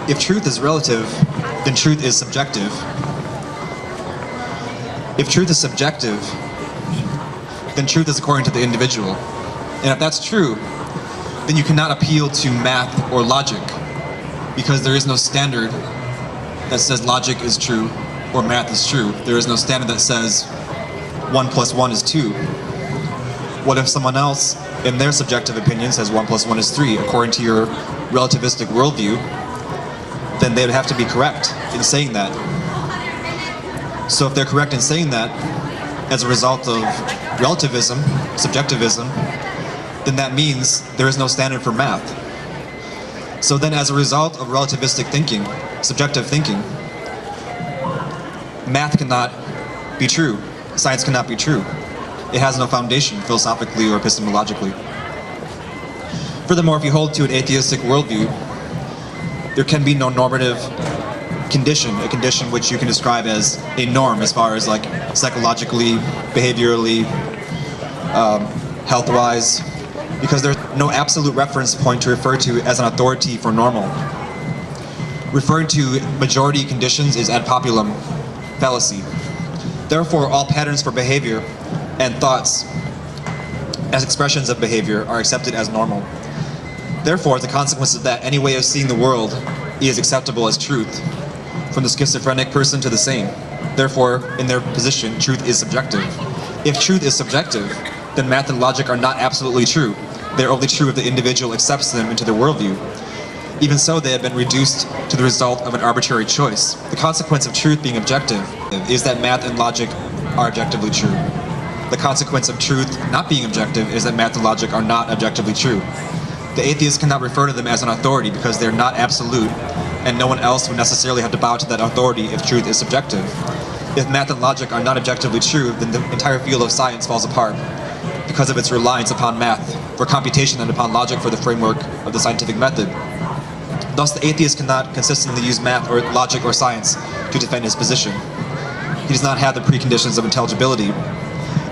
If truth is relative, then truth is subjective. If truth is subjective, then truth is according to the individual. And if that's true, then you cannot appeal to math or logic, because there is no standard that says logic is true or math is true. There is no standard that says 1 + 1 is 2. What if someone else, in their subjective opinion, says 1 + 1 is 3? According to your relativistic worldview, then they would have to be correct in saying that. So if they're correct in saying that, as a result of relativism, subjectivism, then that means there is no standard for math. So then as a result of relativistic thinking, subjective thinking, math cannot be true. Science cannot be true. It has no foundation, philosophically or epistemologically. Furthermore, if you hold to an atheistic worldview, there can be no normative condition, a condition which you can describe as a norm as far as like psychologically, behaviorally, health-wise, because there's no absolute reference point to refer to as an authority for normal. Referring to majority conditions is ad populum fallacy. Therefore, all patterns for behavior and thoughts as expressions of behavior are accepted as normal. Therefore, as a consequence of that, any way of seeing the world is acceptable as truth, from the schizophrenic person to the sane. Therefore, in their position, truth is subjective. If truth is subjective, then math and logic are not absolutely true. They're only true if the individual accepts them into their worldview. Even so, they have been reduced to the result of an arbitrary choice. The consequence of truth being objective is that math and logic are objectively true. The consequence of truth not being objective is that math and logic are not objectively true. The atheist cannot refer to them as an authority because they're not absolute, and no one else would necessarily have to bow to that authority if truth is subjective. If math and logic are not objectively true, then the entire field of science falls apart because of its reliance upon math for computation and upon logic for the framework of the scientific method. Thus, the atheist cannot consistently use math or logic or science to defend his position. He does not have the preconditions of intelligibility.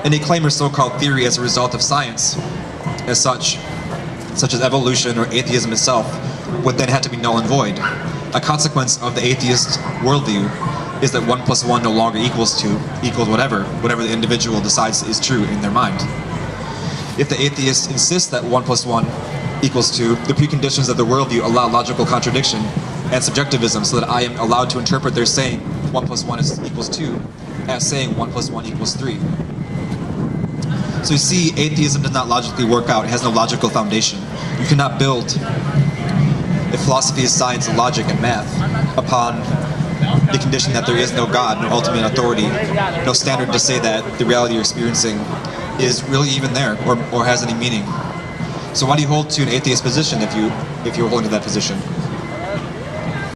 Any claim or so-called theory as a result of science, as such as evolution or atheism itself, would then have to be null and void. A consequence of the atheist worldview is that 1 + 1 no longer equals whatever the individual decides is true in their mind. If the atheist insists that 1 + 1 equals 2, the preconditions of the worldview allow logical contradiction and subjectivism, so that I am allowed to interpret their saying 1 + 1 equals 2 as saying 1 + 1 equals 3. So you see, atheism does not logically work out. It has no logical foundation. You cannot build a philosophy of science, logic, and math upon the condition that there is no God, no ultimate authority, no standard to say that the reality you're experiencing is really even there or has any meaning. So why do you hold to an atheist position if you're holding to that position?